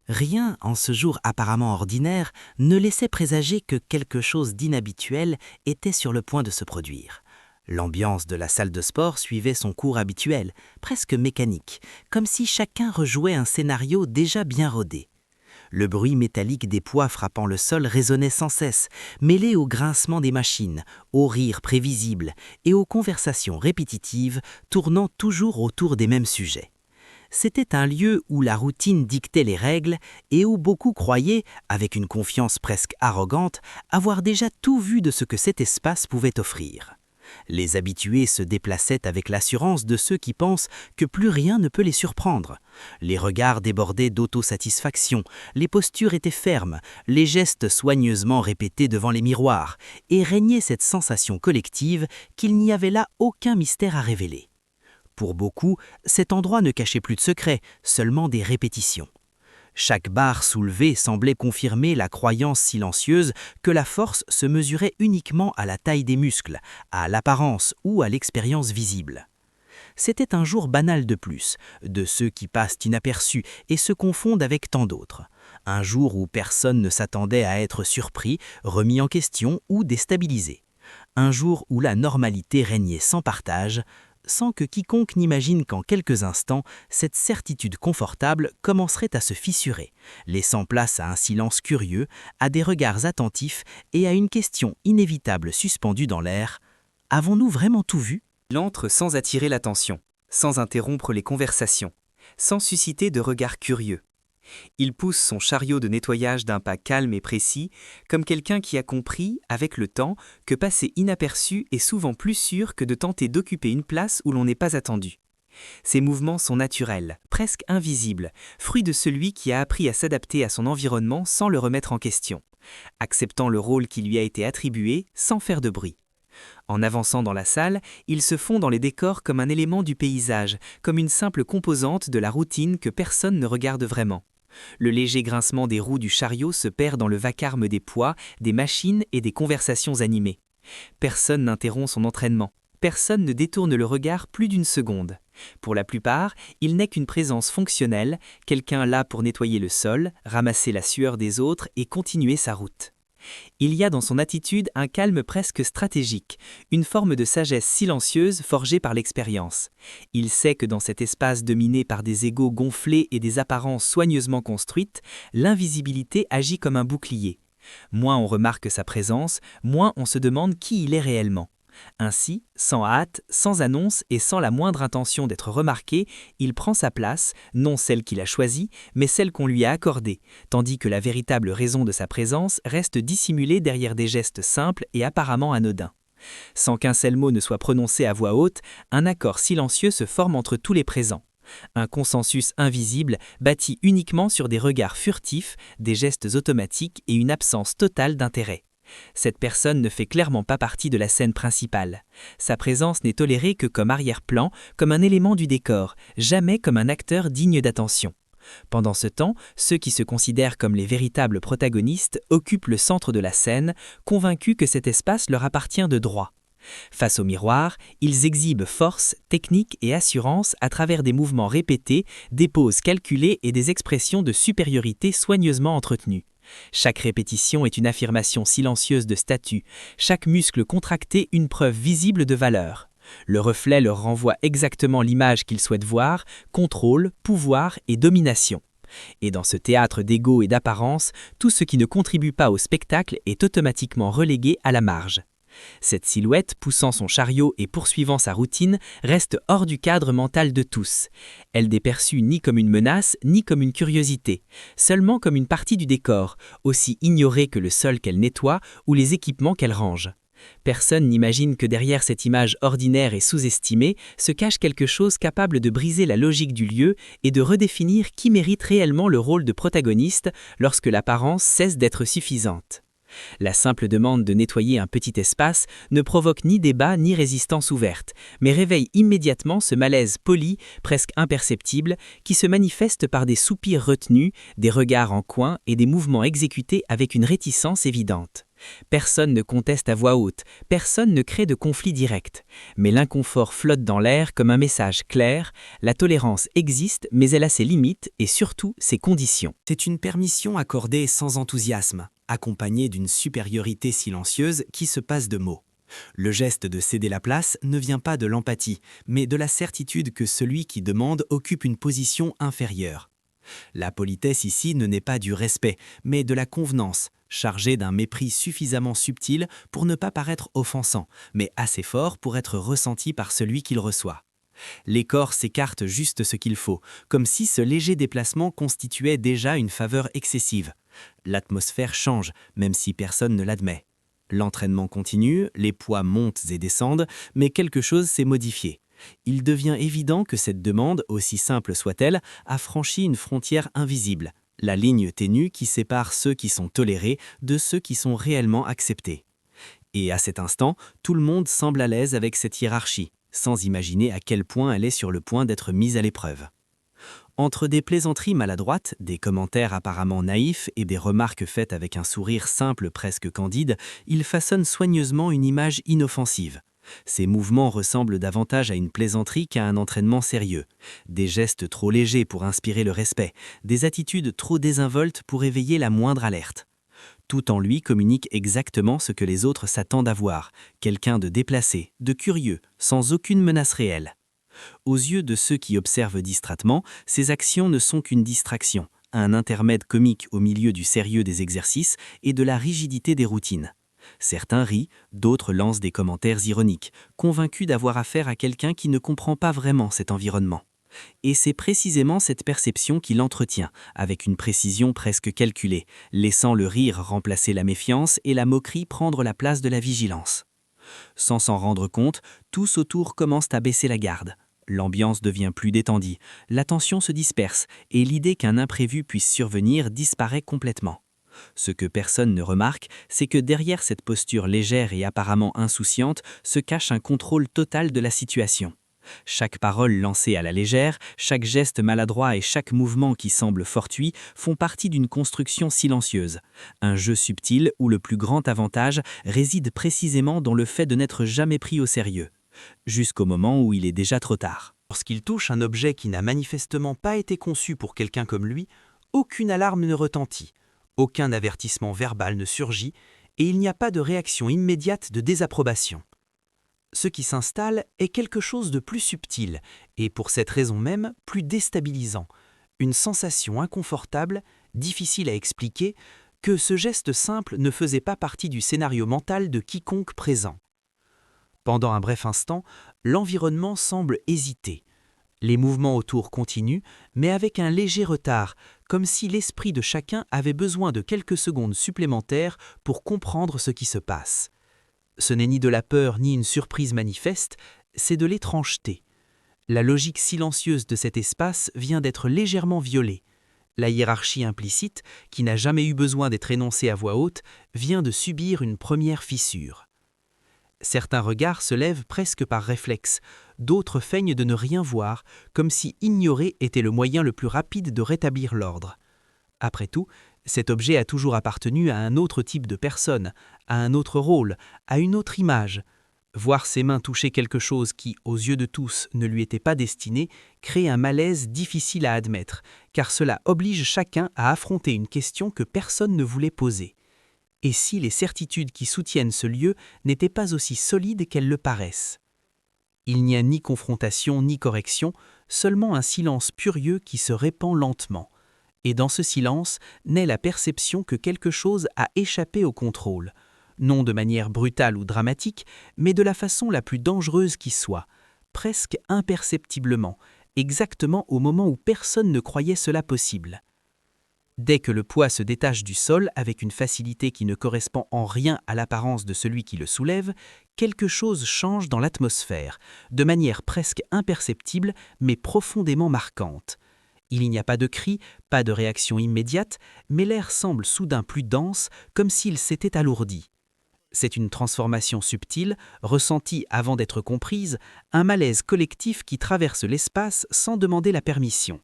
Rien, en ce jour apparemment ordinaire, ne laissait présager que quelque chose d'inhabituel était sur le point de se produire. L'ambiance de la salle de sport suivait son cours habituel, presque mécanique, comme si chacun rejouait un scénario déjà bien rodé. Le bruit métallique des poids frappant le sol résonnait sans cesse, mêlé au grincement des machines, aux rires prévisibles et aux conversations répétitives tournant toujours autour des mêmes sujets. C'était un lieu où la routine dictait les règles et où beaucoup croyaient, avec une confiance presque arrogante, avoir déjà tout vu de ce que cet espace pouvait offrir. Les habitués se déplaçaient avec l'assurance de ceux qui pensent que plus rien ne peut les surprendre. Les regards débordaient d'autosatisfaction, les postures étaient fermes, les gestes soigneusement répétés devant les miroirs, et régnait cette sensation collective qu'il n'y avait là aucun mystère à révéler. Pour beaucoup, cet endroit ne cachait plus de secrets, seulement des répétitions. Chaque barre soulevée semblait confirmer la croyance silencieuse que la force se mesurait uniquement à la taille des muscles, à l'apparence ou à l'expérience visible. C'était un jour banal de plus, de ceux qui passent inaperçus et se confondent avec tant d'autres. Un jour où personne ne s'attendait à être surpris, remis en question ou déstabilisé. Un jour où la normalité régnait sans partage, sans que quiconque n'imagine qu'en quelques instants, cette certitude confortable commencerait à se fissurer, laissant place à un silence curieux, à des regards attentifs et à une question inévitable suspendue dans l'air. Avons-nous vraiment tout vu ? Il entre sans attirer l'attention, sans interrompre les conversations, sans susciter de regards curieux. Il pousse son chariot de nettoyage d'un pas calme et précis, comme quelqu'un qui a compris, avec le temps, que passer inaperçu est souvent plus sûr que de tenter d'occuper une place où l'on n'est pas attendu. Ses mouvements sont naturels, presque invisibles, fruit de celui qui a appris à s'adapter à son environnement sans le remettre en question, acceptant le rôle qui lui a été attribué sans faire de bruit. En avançant dans la salle, il se fond dans les décors comme un élément du paysage, comme une simple composante de la routine que personne ne regarde vraiment. Le léger grincement des roues du chariot se perd dans le vacarme des poids, des machines et des conversations animées. Personne n'interrompt son entraînement. Personne ne détourne le regard plus d'une seconde. Pour la plupart, il n'est qu'une présence fonctionnelle, quelqu'un là pour nettoyer le sol, ramasser la sueur des autres et continuer sa route. Il y a dans son attitude un calme presque stratégique, une forme de sagesse silencieuse forgée par l'expérience. Il sait que dans cet espace dominé par des égos gonflés et des apparences soigneusement construites, l'invisibilité agit comme un bouclier. Moins on remarque sa présence, moins on se demande qui il est réellement. Ainsi, sans hâte, sans annonce et sans la moindre intention d'être remarqué, il prend sa place, non celle qu'il a choisie, mais celle qu'on lui a accordée, tandis que la véritable raison de sa présence reste dissimulée derrière des gestes simples et apparemment anodins. Sans qu'un seul mot ne soit prononcé à voix haute, un accord silencieux se forme entre tous les présents. Un consensus invisible bâti uniquement sur des regards furtifs, des gestes automatiques et une absence totale d'intérêt. Cette personne ne fait clairement pas partie de la scène principale. Sa présence n'est tolérée que comme arrière-plan, comme un élément du décor, jamais comme un acteur digne d'attention. Pendant ce temps, ceux qui se considèrent comme les véritables protagonistes occupent le centre de la scène, convaincus que cet espace leur appartient de droit. Face au miroir, ils exhibent force, technique et assurance à travers des mouvements répétés, des poses calculées et des expressions de supériorité soigneusement entretenues. Chaque répétition est une affirmation silencieuse de statut, chaque muscle contracté une preuve visible de valeur. Le reflet leur renvoie exactement l'image qu'ils souhaitent voir, contrôle, pouvoir et domination. Et dans ce théâtre d'ego et d'apparence, tout ce qui ne contribue pas au spectacle est automatiquement relégué à la marge. Cette silhouette, poussant son chariot et poursuivant sa routine, reste hors du cadre mental de tous. Elle n'est perçue ni comme une menace, ni comme une curiosité, seulement comme une partie du décor, aussi ignorée que le sol qu'elle nettoie ou les équipements qu'elle range. Personne n'imagine que derrière cette image ordinaire et sous-estimée se cache quelque chose capable de briser la logique du lieu et de redéfinir qui mérite réellement le rôle de protagoniste lorsque l'apparence cesse d'être suffisante. La simple demande de nettoyer un petit espace ne provoque ni débat ni résistance ouverte, mais réveille immédiatement ce malaise poli, presque imperceptible, qui se manifeste par des soupirs retenus, des regards en coin et des mouvements exécutés avec une réticence évidente. Personne ne conteste à voix haute, personne ne crée de conflit direct. Mais l'inconfort flotte dans l'air comme un message clair, la tolérance existe mais elle a ses limites et surtout ses conditions. C'est une permission accordée sans enthousiasme, accompagnée d'une supériorité silencieuse qui se passe de mots. Le geste de céder la place ne vient pas de l'empathie, mais de la certitude que celui qui demande occupe une position inférieure. La politesse ici ne naît pas du respect, mais de la convenance, chargée d'un mépris suffisamment subtil pour ne pas paraître offensant, mais assez fort pour être ressenti par celui qui le reçoit. Les corps s'écartent juste ce qu'il faut, comme si ce léger déplacement constituait déjà une faveur excessive. L'atmosphère change, même si personne ne l'admet. L'entraînement continue, les poids montent et descendent, mais quelque chose s'est modifié. Il devient évident que cette demande, aussi simple soit-elle, a franchi une frontière invisible, la ligne ténue qui sépare ceux qui sont tolérés de ceux qui sont réellement acceptés. Et à cet instant, tout le monde semble à l'aise avec cette hiérarchie, sans imaginer à quel point elle est sur le point d'être mise à l'épreuve. Entre des plaisanteries maladroites, des commentaires apparemment naïfs et des remarques faites avec un sourire simple presque candide, il façonne soigneusement une image inoffensive. Ces mouvements ressemblent davantage à une plaisanterie qu'à un entraînement sérieux. Des gestes trop légers pour inspirer le respect, des attitudes trop désinvoltes pour éveiller la moindre alerte. Tout en lui communique exactement ce que les autres s'attendent à voir, quelqu'un de déplacé, de curieux, sans aucune menace réelle. Aux yeux de ceux qui observent distraitement, ces actions ne sont qu'une distraction, un intermède comique au milieu du sérieux des exercices et de la rigidité des routines. Certains rient, d'autres lancent des commentaires ironiques, convaincus d'avoir affaire à quelqu'un qui ne comprend pas vraiment cet environnement. Et c'est précisément cette perception qu'il entretient, avec une précision presque calculée, laissant le rire remplacer la méfiance et la moquerie prendre la place de la vigilance. Sans s'en rendre compte, tous autour commencent à baisser la garde. L'ambiance devient plus détendue, l'attention se disperse et l'idée qu'un imprévu puisse survenir disparaît complètement. Ce que personne ne remarque, c'est que derrière cette posture légère et apparemment insouciante se cache un contrôle total de la situation. Chaque parole lancée à la légère, chaque geste maladroit et chaque mouvement qui semble fortuit font partie d'une construction silencieuse. Un jeu subtil où le plus grand avantage réside précisément dans le fait de n'être jamais pris au sérieux, jusqu'au moment où il est déjà trop tard. Lorsqu'il touche un objet qui n'a manifestement pas été conçu pour quelqu'un comme lui, aucune alarme ne retentit. Aucun avertissement verbal ne surgit et il n'y a pas de réaction immédiate de désapprobation. Ce qui s'installe est quelque chose de plus subtil et pour cette raison même plus déstabilisant, une sensation inconfortable, difficile à expliquer, que ce geste simple ne faisait pas partie du scénario mental de quiconque présent. Pendant un bref instant, l'environnement semble hésiter. Les mouvements autour continuent, mais avec un léger retard, comme si l'esprit de chacun avait besoin de quelques secondes supplémentaires pour comprendre ce qui se passe. Ce n'est ni de la peur ni une surprise manifeste, c'est de l'étrangeté. La logique silencieuse de cet espace vient d'être légèrement violée. La hiérarchie implicite, qui n'a jamais eu besoin d'être énoncée à voix haute, vient de subir une première fissure. Certains regards se lèvent presque par réflexe, d'autres feignent de ne rien voir, comme si ignorer était le moyen le plus rapide de rétablir l'ordre. Après tout, cet objet a toujours appartenu à un autre type de personne, à un autre rôle, à une autre image. Voir ses mains toucher quelque chose qui, aux yeux de tous, ne lui était pas destiné, crée un malaise difficile à admettre, car cela oblige chacun à affronter une question que personne ne voulait poser. Et si les certitudes qui soutiennent ce lieu n'étaient pas aussi solides qu'elles le paraissent? Il n'y a ni confrontation ni correction, seulement un silence furieux qui se répand lentement. Et dans ce silence naît la perception que quelque chose a échappé au contrôle, non de manière brutale ou dramatique, mais de la façon la plus dangereuse qui soit, presque imperceptiblement, exactement au moment où personne ne croyait cela possible. Dès que le poids se détache du sol avec une facilité qui ne correspond en rien à l'apparence de celui qui le soulève, quelque chose change dans l'atmosphère, de manière presque imperceptible mais profondément marquante. Il n'y a pas de cri, pas de réaction immédiate, mais l'air semble soudain plus dense, comme s'il s'était alourdi. C'est une transformation subtile, ressentie avant d'être comprise, un malaise collectif qui traverse l'espace sans demander la permission.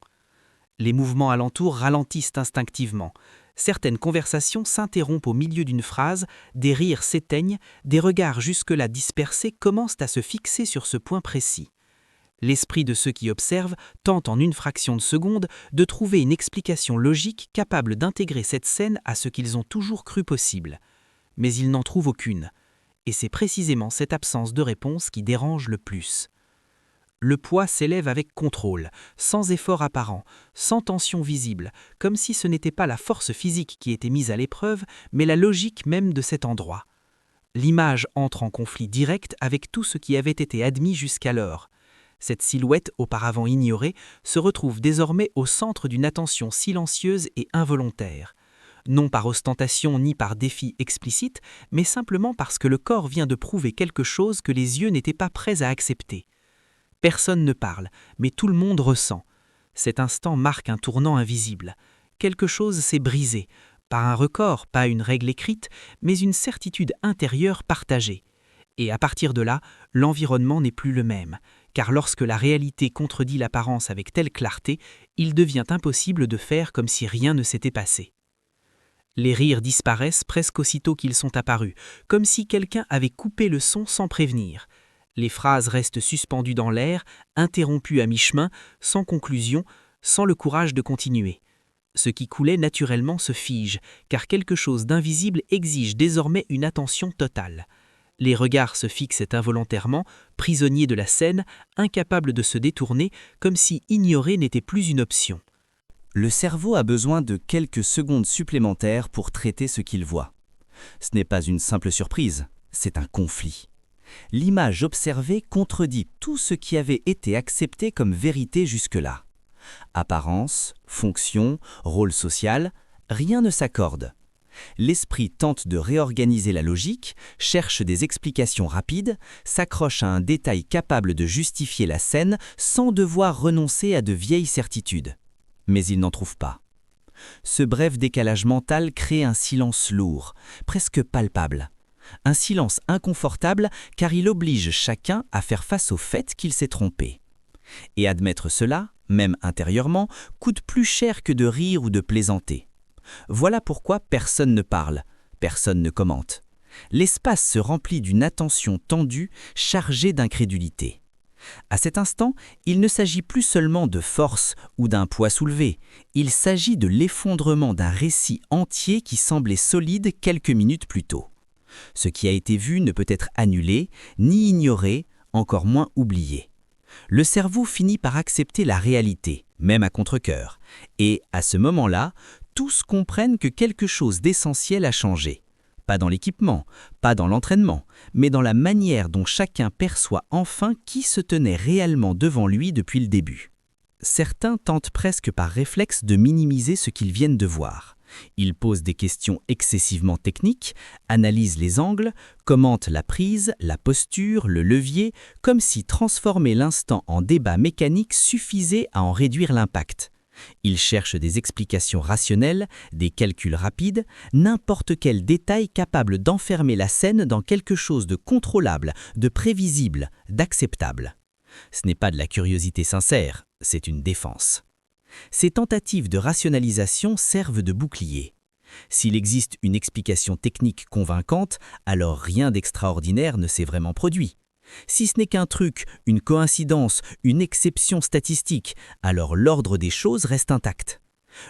Les mouvements alentour ralentissent instinctivement. Certaines conversations s'interrompent au milieu d'une phrase, des rires s'éteignent, des regards jusque-là dispersés commencent à se fixer sur ce point précis. L'esprit de ceux qui observent tente en une fraction de seconde de trouver une explication logique capable d'intégrer cette scène à ce qu'ils ont toujours cru possible. Mais ils n'en trouvent aucune. Et c'est précisément cette absence de réponse qui dérange le plus. Le poids s'élève avec contrôle, sans effort apparent, sans tension visible, comme si ce n'était pas la force physique qui était mise à l'épreuve, mais la logique même de cet endroit. L'image entre en conflit direct avec tout ce qui avait été admis jusqu'alors. Cette silhouette, auparavant ignorée, se retrouve désormais au centre d'une attention silencieuse et involontaire. Non par ostentation ni par défi explicite, mais simplement parce que le corps vient de prouver quelque chose que les yeux n'étaient pas prêts à accepter. Personne ne parle, mais tout le monde ressent. Cet instant marque un tournant invisible. Quelque chose s'est brisé, pas un record, pas une règle écrite, mais une certitude intérieure partagée. Et à partir de là, l'environnement n'est plus le même, car lorsque la réalité contredit l'apparence avec telle clarté, il devient impossible de faire comme si rien ne s'était passé. Les rires disparaissent presque aussitôt qu'ils sont apparus, comme si quelqu'un avait coupé le son sans prévenir. Les phrases restent suspendues dans l'air, interrompues à mi-chemin, sans conclusion, sans le courage de continuer. Ce qui coulait naturellement se fige, car quelque chose d'invisible exige désormais une attention totale. Les regards se fixent involontairement, prisonniers de la scène, incapables de se détourner, comme si ignorer n'était plus une option. Le cerveau a besoin de quelques secondes supplémentaires pour traiter ce qu'il voit. Ce n'est pas une simple surprise, c'est un conflit. L'image observée contredit tout ce qui avait été accepté comme vérité jusque-là. Apparence, fonction, rôle social, rien ne s'accorde. L'esprit tente de réorganiser la logique, cherche des explications rapides, s'accroche à un détail capable de justifier la scène sans devoir renoncer à de vieilles certitudes. Mais il n'en trouve pas. Ce bref décalage mental crée un silence lourd, presque palpable. Un silence inconfortable car il oblige chacun à faire face au fait qu'il s'est trompé. Et admettre cela, même intérieurement, coûte plus cher que de rire ou de plaisanter. Voilà pourquoi personne ne parle, personne ne commente. L'espace se remplit d'une attention tendue, chargée d'incrédulité. À cet instant, il ne s'agit plus seulement de force ou d'un poids soulevé, il s'agit de l'effondrement d'un récit entier qui semblait solide quelques minutes plus tôt. Ce qui a été vu ne peut être annulé, ni ignoré, encore moins oublié. Le cerveau finit par accepter la réalité, même à contre-cœur, et à ce moment-là, tous comprennent que quelque chose d'essentiel a changé. Pas dans l'équipement, pas dans l'entraînement, mais dans la manière dont chacun perçoit enfin qui se tenait réellement devant lui depuis le début. Certains tentent presque par réflexe de minimiser ce qu'ils viennent de voir. Ils posent des questions excessivement techniques, analysent les angles, commentent la prise, la posture, le levier, comme si transformer l'instant en débat mécanique suffisait à en réduire l'impact. Ils cherchent des explications rationnelles, des calculs rapides, n'importe quel détail capable d'enfermer la scène dans quelque chose de contrôlable, de prévisible, d'acceptable. Ce n'est pas de la curiosité sincère, c'est une défense. Ces tentatives de rationalisation servent de bouclier. S'il existe une explication technique convaincante, alors rien d'extraordinaire ne s'est vraiment produit. Si ce n'est qu'un truc, une coïncidence, une exception statistique, alors l'ordre des choses reste intact.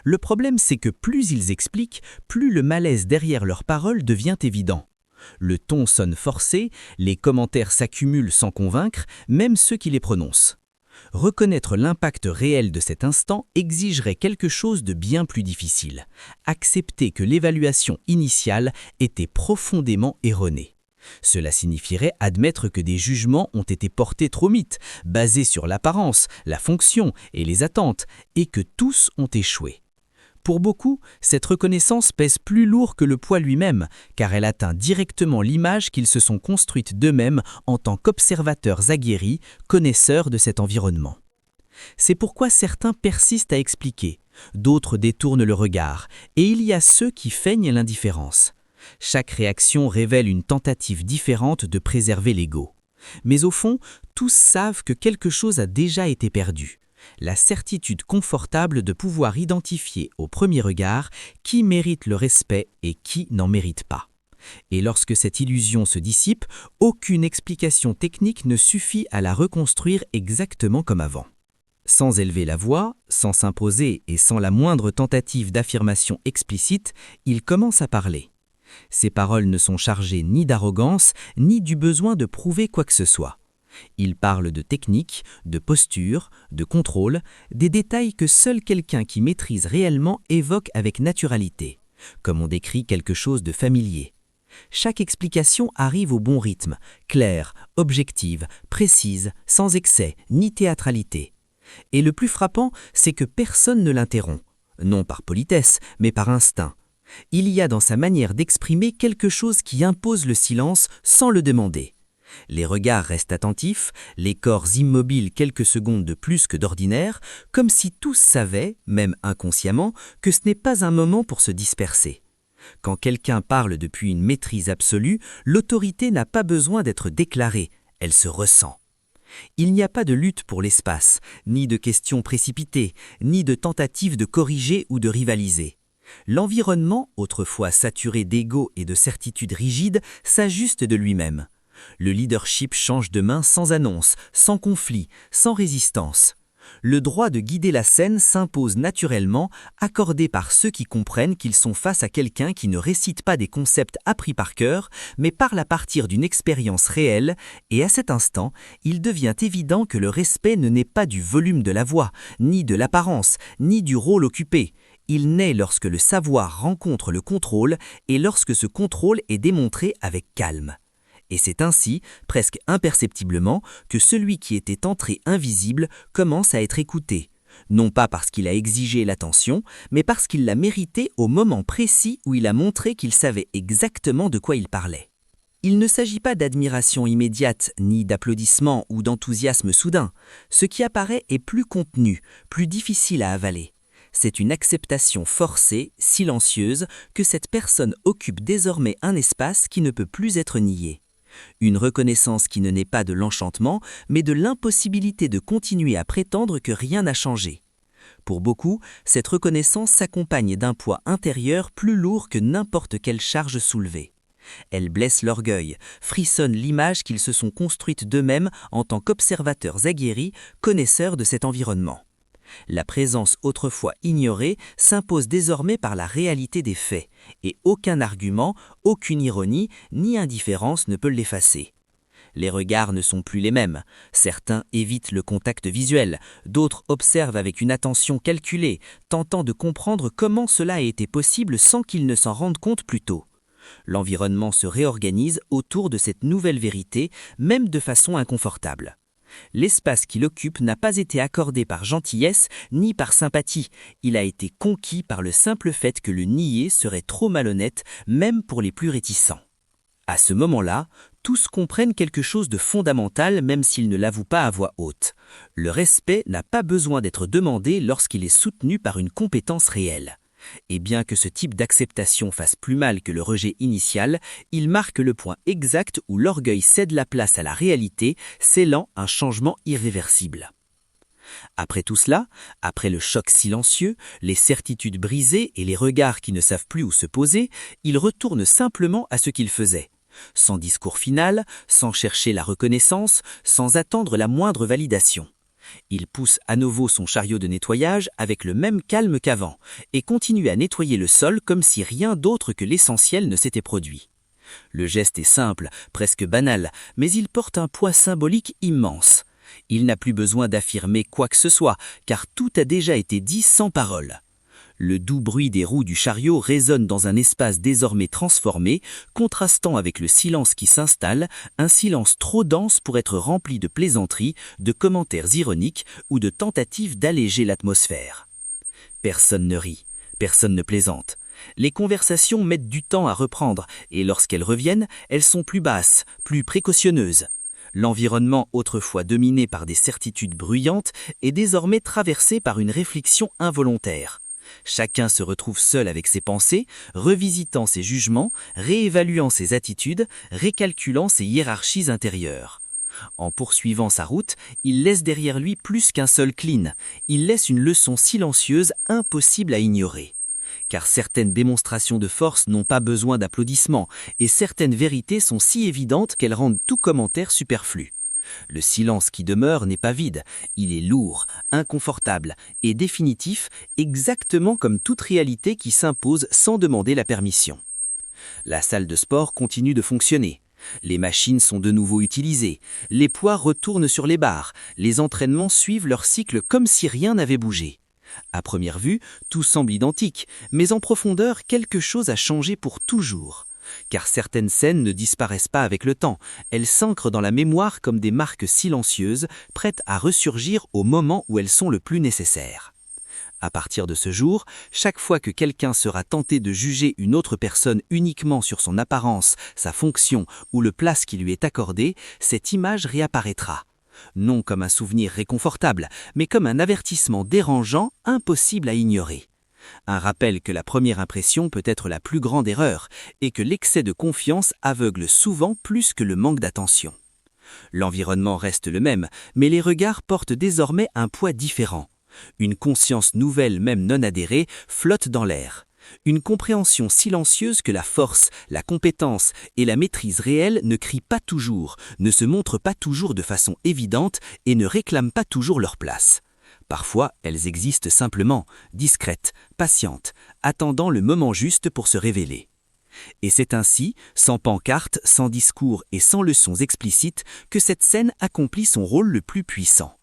Le problème, c'est que plus ils expliquent, plus le malaise derrière leurs paroles devient évident. Le ton sonne forcé, les commentaires s'accumulent sans convaincre, même ceux qui les prononcent. Reconnaître l'impact réel de cet instant exigerait quelque chose de bien plus difficile. Accepter que l'évaluation initiale était profondément erronée. Cela signifierait admettre que des jugements ont été portés trop vite, basés sur l'apparence, la fonction et les attentes, et que tous ont échoué. Pour beaucoup, cette reconnaissance pèse plus lourd que le poids lui-même, car elle atteint directement l'image qu'ils se sont construites d'eux-mêmes en tant qu'observateurs aguerris, connaisseurs de cet environnement. C'est pourquoi certains persistent à expliquer, d'autres détournent le regard, et il y a ceux qui feignent l'indifférence. Chaque réaction révèle une tentative différente de préserver l'ego. Mais au fond, tous savent que quelque chose a déjà été perdu. La certitude confortable de pouvoir identifier au premier regard qui mérite le respect et qui n'en mérite pas. Et lorsque cette illusion se dissipe, aucune explication technique ne suffit à la reconstruire exactement comme avant. Sans élever la voix, sans s'imposer et sans la moindre tentative d'affirmation explicite, il commence à parler. Ses paroles ne sont chargées ni d'arrogance, ni du besoin de prouver quoi que ce soit. Il parle de technique, de posture, de contrôle, des détails que seul quelqu'un qui maîtrise réellement évoque avec naturalité, comme on décrit quelque chose de familier. Chaque explication arrive au bon rythme, claire, objective, précise, sans excès ni théâtralité. Et le plus frappant, c'est que personne ne l'interrompt, non par politesse, mais par instinct. Il y a dans sa manière d'exprimer quelque chose qui impose le silence sans le demander. Les regards restent attentifs, les corps immobiles quelques secondes de plus que d'ordinaire, comme si tous savaient, même inconsciemment, que ce n'est pas un moment pour se disperser. Quand quelqu'un parle depuis une maîtrise absolue, l'autorité n'a pas besoin d'être déclarée, elle se ressent. Il n'y a pas de lutte pour l'espace, ni de questions précipitées, ni de tentative de corriger ou de rivaliser. L'environnement, autrefois saturé d'ego et de certitudes rigides, s'ajuste de lui-même. Le leadership change de main sans annonce, sans conflit, sans résistance. Le droit de guider la scène s'impose naturellement, accordé par ceux qui comprennent qu'ils sont face à quelqu'un qui ne récite pas des concepts appris par cœur, mais parle à partir d'une expérience réelle, et à cet instant, il devient évident que le respect ne naît pas du volume de la voix, ni de l'apparence, ni du rôle occupé. Il naît lorsque le savoir rencontre le contrôle et lorsque ce contrôle est démontré avec calme. Et c'est ainsi, presque imperceptiblement, que celui qui était entré invisible commence à être écouté, non pas parce qu'il a exigé l'attention, mais parce qu'il l'a mérité au moment précis où il a montré qu'il savait exactement de quoi il parlait. Il ne s'agit pas d'admiration immédiate, ni d'applaudissements ou d'enthousiasme soudain. Ce qui apparaît est plus contenu, plus difficile à avaler. C'est une acceptation forcée, silencieuse, que cette personne occupe désormais un espace qui ne peut plus être nié. Une reconnaissance qui ne naît pas de l'enchantement, mais de l'impossibilité de continuer à prétendre que rien n'a changé. Pour beaucoup, cette reconnaissance s'accompagne d'un poids intérieur plus lourd que n'importe quelle charge soulevée. Elle blesse l'orgueil, frissonne l'image qu'ils se sont construites d'eux-mêmes en tant qu'observateurs aguerris, connaisseurs de cet environnement. La présence autrefois ignorée s'impose désormais par la réalité des faits, et aucun argument, aucune ironie, ni indifférence ne peut l'effacer. Les regards ne sont plus les mêmes. Certains évitent le contact visuel, d'autres observent avec une attention calculée, tentant de comprendre comment cela a été possible sans qu'ils ne s'en rendent compte plus tôt. L'environnement se réorganise autour de cette nouvelle vérité, même de façon inconfortable. L'espace qu'il occupe n'a pas été accordé par gentillesse ni par sympathie, il a été conquis par le simple fait que le nier serait trop malhonnête, même pour les plus réticents. À ce moment-là, tous comprennent quelque chose de fondamental même s'ils ne l'avouent pas à voix haute. Le respect n'a pas besoin d'être demandé lorsqu'il est soutenu par une compétence réelle. Et bien que ce type d'acceptation fasse plus mal que le rejet initial, il marque le point exact où l'orgueil cède la place à la réalité, scellant un changement irréversible. Après tout cela, après le choc silencieux, les certitudes brisées et les regards qui ne savent plus où se poser, il retourne simplement à ce qu'il faisait. Sans discours final, sans chercher la reconnaissance, sans attendre la moindre validation. Il pousse à nouveau son chariot de nettoyage avec le même calme qu'avant et continue à nettoyer le sol comme si rien d'autre que l'essentiel ne s'était produit. Le geste est simple, presque banal, mais il porte un poids symbolique immense. Il n'a plus besoin d'affirmer quoi que ce soit, car tout a déjà été dit sans parole. Le doux bruit des roues du chariot résonne dans un espace désormais transformé, contrastant avec le silence qui s'installe, un silence trop dense pour être rempli de plaisanteries, de commentaires ironiques ou de tentatives d'alléger l'atmosphère. Personne ne rit, personne ne plaisante. Les conversations mettent du temps à reprendre, et lorsqu'elles reviennent, elles sont plus basses, plus précautionneuses. L'environnement autrefois dominé par des certitudes bruyantes est désormais traversé par une réflexion involontaire. Chacun se retrouve seul avec ses pensées, revisitant ses jugements, réévaluant ses attitudes, récalculant ses hiérarchies intérieures. En poursuivant sa route, il laisse derrière lui plus qu'un seul clean. Il laisse une leçon silencieuse impossible à ignorer. Car certaines démonstrations de force n'ont pas besoin d'applaudissements, et certaines vérités sont si évidentes qu'elles rendent tout commentaire superflu. Le silence qui demeure n'est pas vide, il est lourd, inconfortable et définitif, exactement comme toute réalité qui s'impose sans demander la permission. La salle de sport continue de fonctionner. Les machines sont de nouveau utilisées, les poids retournent sur les barres, les entraînements suivent leur cycle comme si rien n'avait bougé. À première vue, tout semble identique, mais en profondeur, quelque chose a changé pour toujours. Car certaines scènes ne disparaissent pas avec le temps, elles s'ancrent dans la mémoire comme des marques silencieuses, prêtes à ressurgir au moment où elles sont le plus nécessaires. À partir de ce jour, chaque fois que quelqu'un sera tenté de juger une autre personne uniquement sur son apparence, sa fonction ou le place qui lui est accordé, cette image réapparaîtra. Non comme un souvenir réconfortable, mais comme un avertissement dérangeant, impossible à ignorer. Un rappel que la première impression peut être la plus grande erreur et que l'excès de confiance aveugle souvent plus que le manque d'attention. L'environnement reste le même, mais les regards portent désormais un poids différent. Une conscience nouvelle, même non adhérée, flotte dans l'air. Une compréhension silencieuse que la force, la compétence et la maîtrise réelle ne crient pas toujours, ne se montrent pas toujours de façon évidente et ne réclament pas toujours leur place. Parfois, elles existent simplement, discrètes, patientes, attendant le moment juste pour se révéler. Et c'est ainsi, sans pancarte, sans discours et sans leçons explicites, que cette scène accomplit son rôle le plus puissant.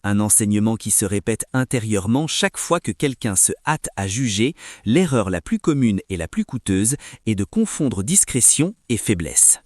Un enseignement qui se répète intérieurement chaque fois que quelqu'un se hâte à juger, l'erreur la plus commune et la plus coûteuse est de confondre discrétion et faiblesse.